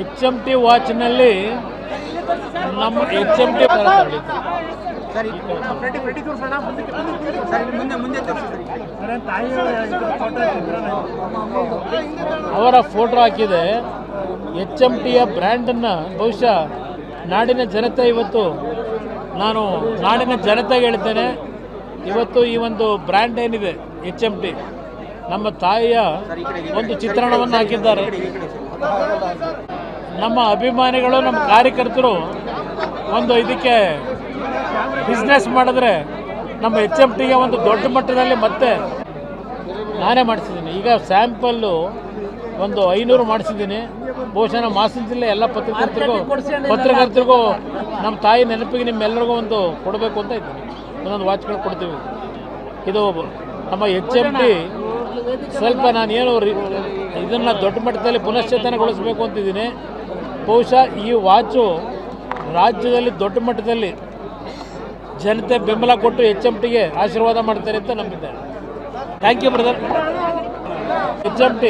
HMT ವಾಚ್ನಲ್ಲಿ ನಮ್ಮ HMT ಅವರ ಫೋಟೋ ಹಾಕಿದೆ. HMTಯ ಬ್ರ್ಯಾಂಡನ್ನು ಬಹುಶಃ ನಾಡಿನ ಜನತೆ ಇವತ್ತು ನಾನು ನಾಡಿನ ಜನತೆಗೆ ಹೇಳ್ತೇನೆ, ಇವತ್ತು ಈ ಒಂದು ಬ್ರ್ಯಾಂಡ್ ಏನಿದೆ HMT ನಮ್ಮ ತಾಯಿಯ ಒಂದು ಚಿತ್ರಣವನ್ನು ಹಾಕಿದ್ದಾರೆ. ನಮ್ಮ ಅಭಿಮಾನಿಗಳು ನಮ್ಮ ಕಾರ್ಯಕರ್ತರು ಒಂದು ಇದಕ್ಕೆ ಬಿಸ್ನೆಸ್ ಮಾಡಿದ್ರೆ ನಮ್ಮ HMTಗೆ ಒಂದು ದೊಡ್ಡ ಮಟ್ಟದಲ್ಲಿ ಮತ್ತೆ ನಾನೇ ಮಾಡಿಸಿದ್ದೀನಿ. ಈಗ ಸ್ಯಾಂಪಲ್ಲು ಒಂದು 500 ಮಾಡಿಸಿದ್ದೀನಿ. ಬಹುಶಃ ನಮ್ಮ ಹಾಸನ ಜಿಲ್ಲೆ ಎಲ್ಲ ಪತ್ರಕರ್ತರಿಗೂ ನಮ್ಮ ತಾಯಿ ನೆನಪಿಗೆ ನಿಮ್ಮೆಲ್ಲರಿಗೂ ಒಂದು ಕೊಡಬೇಕು ಅಂತ ಇದ್ದೀನಿ. ಒಂದೊಂದು ವಾಚ್ಗಳು ಕೊಡ್ತೀವಿ. ಇದು ನಮ್ಮ HMT ಸ್ವಲ್ಪ ನಾನೇನು ಇದನ್ನು ದೊಡ್ಡ ಮಟ್ಟದಲ್ಲಿ ಪುನಶ್ಚೇತನಗೊಳಿಸಬೇಕು ಅಂತಿದ್ದೀನಿ. ಬಹುಶಃ ಈ ವಾಚು ರಾಜ್ಯದಲ್ಲಿ ದೊಡ್ಡ ಮಟ್ಟದಲ್ಲಿ ಜನತೆ ಬೆಂಬಲ ಕೊಟ್ಟು HMTಗೆ ಆಶೀರ್ವಾದ ಮಾಡ್ತಾರೆ ಅಂತ ನಂಬಿದ್ದಾರೆ. Thank you brother. HMT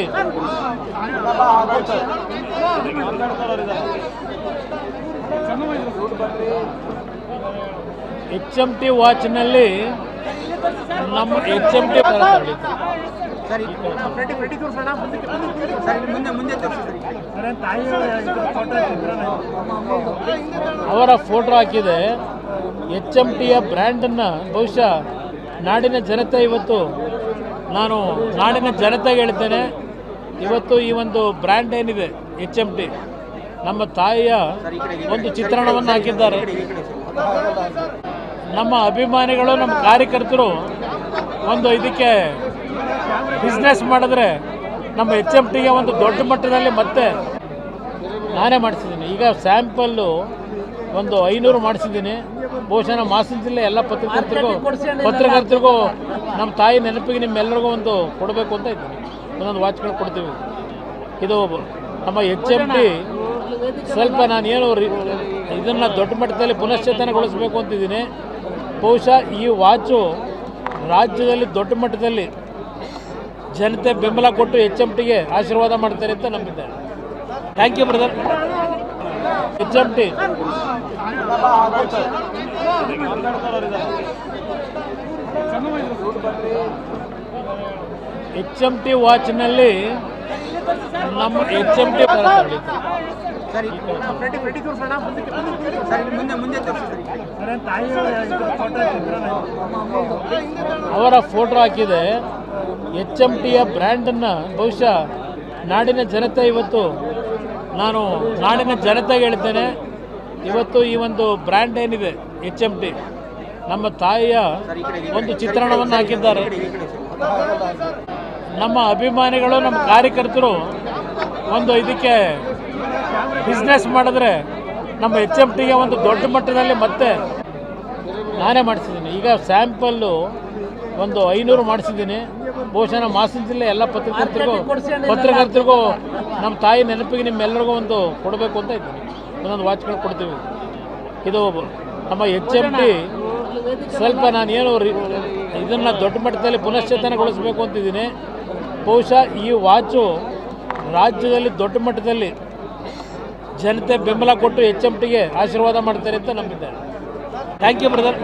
HMT ವಾಚ್ನಲ್ಲಿ ನಮ್ಮ HMT ಅವರ ಫೋಟೋ ಹಾಕಿದೆ. HMTಯ ಬ್ರ್ಯಾಂಡನ್ನು ಬಹುಶಃ ನಾಡಿನ ಜನತೆ ಇವತ್ತು ನಾನು ನಾಡಿನ ಜನತೆಗೆ ಹೇಳ್ತೇನೆ, ಇವತ್ತು ಈ ಒಂದು ಬ್ರ್ಯಾಂಡ್ ಏನಿದೆ HMT ನಮ್ಮ ತಾಯಿಯ ಒಂದು ಚಿತ್ರಣವನ್ನು ಹಾಕಿದ್ದಾರೆ. ನಮ್ಮ ಅಭಿಮಾನಿಗಳು ನಮ್ಮ ಕಾರ್ಯಕರ್ತರು ಒಂದು ಇದಕ್ಕೆ ಬಿಸ್ನೆಸ್ ಮಾಡಿದ್ರೆ ನಮ್ಮ HMTಗೆ ಒಂದು ದೊಡ್ಡ ಮಟ್ಟದಲ್ಲಿ ಮತ್ತೆ ನಾನೇ ಮಾಡಿಸಿದ್ದೀನಿ. ಈಗ ಸ್ಯಾಂಪಲ್ಲು ಒಂದು 500 ಮಾಡಿಸಿದ್ದೀನಿ. ಬಹುಶಃ ನಮ್ಮ ಹಾಸನ ಜಿಲ್ಲೆ ಎಲ್ಲ ಪತ್ರಕರ್ತರಿಗೂ ನಮ್ಮ ತಾಯಿ ನೆನಪಿಗೆ ನಿಮ್ಮೆಲ್ಲರಿಗೂ ಒಂದು ಕೊಡಬೇಕು ಅಂತ ಇದ್ದೀನಿ. ಒಂದೊಂದು ವಾಚ್ಗಳು ಕೊಡ್ತೀವಿ. ಇದು ನಮ್ಮ HMT ಸ್ವಲ್ಪ ನಾನೇನು ಇದನ್ನು ದೊಡ್ಡ ಮಟ್ಟದಲ್ಲಿ ಪುನಶ್ಚೇತನಗೊಳಿಸಬೇಕು ಅಂತಿದ್ದೀನಿ. ಬಹುಶಃ ಈ ವಾಚು ರಾಜ್ಯದಲ್ಲಿ ದೊಡ್ಡ ಮಟ್ಟದಲ್ಲಿ ಜನತೆ ಬೆಂಬಲ ಕೊಟ್ಟು HMTಗೆ ಆಶೀರ್ವಾದ ಮಾಡ್ತಾರೆ ಅಂತ ನಂಬಿದ್ದಾರೆ. Thank you brother. HMT HMT ವಾಚ್ನಲ್ಲಿ ನಮ್ಮ HMT ಅವರ ಫೋಟೋ ಹಾಕಿದೆ. HMTಯ ಬ್ರ್ಯಾಂಡನ್ನು ಬಹುಶಃ ನಾಡಿನ ಜನತೆ ಇವತ್ತು ನಾನು ನಾಡಿನ ಜನತೆಗೆ ಹೇಳ್ತೇನೆ, ಇವತ್ತು ಈ ಒಂದು ಬ್ರ್ಯಾಂಡ್ ಏನಿದೆ HMT ನಮ್ಮ ತಾಯಿಯ ಒಂದು ಚಿತ್ರಣವನ್ನು ಹಾಕಿದ್ದಾರೆ. ನಮ್ಮ ಅಭಿಮಾನಿಗಳು ನಮ್ಮ ಕಾರ್ಯಕರ್ತರು ಒಂದು ಇದಕ್ಕೆ ಬಿಸ್ನೆಸ್ ಮಾಡಿದ್ರೆ ನಮ್ಮ HMTಗೆ ಒಂದು ದೊಡ್ಡ ಮಟ್ಟದಲ್ಲಿ ಮತ್ತೆ ನಾನೇ ಮಾಡಿಸಿದ್ದೀನಿ. ಈಗ ಸ್ಯಾಂಪಲ್ಲು ಒಂದು 500 ಮಾಡಿಸಿದ್ದೀನಿ. ಬಹುಶಃ ನಮ್ಮ ಹಾಸನ ಜಿಲ್ಲೆ ಎಲ್ಲ ಪತ್ರಕರ್ತರಿಗೂ ನಮ್ಮ ತಾಯಿ ನೆನಪಿಗೆ ನಿಮ್ಮೆಲ್ಲರಿಗೂ ಒಂದು ಕೊಡಬೇಕು ಅಂತ ಇದ್ದೀನಿ. ಒಂದೊಂದು ವಾಚ್ಗಳು ಕೊಡ್ತೀವಿ. ಇದು ನಮ್ಮ HMT ಸ್ವಲ್ಪ ನಾನೇನು ಇದನ್ನು ದೊಡ್ಡ ಮಟ್ಟದಲ್ಲಿ ಪುನಶ್ಚೇತನಗೊಳಿಸಬೇಕು ಅಂತಿದ್ದೀನಿ. ಬಹುಶಃ ಈ ವಾಚು ರಾಜ್ಯದಲ್ಲಿ ದೊಡ್ಡ ಮಟ್ಟದಲ್ಲಿ ಜನತೆ ಬೆಂಬಲ ಕೊಟ್ಟು HMTಗೆ ಆಶೀರ್ವಾದ ಮಾಡ್ತಾರೆ ಅಂತ ನಂಬಿದ್ದಾರೆ. Thank you brother.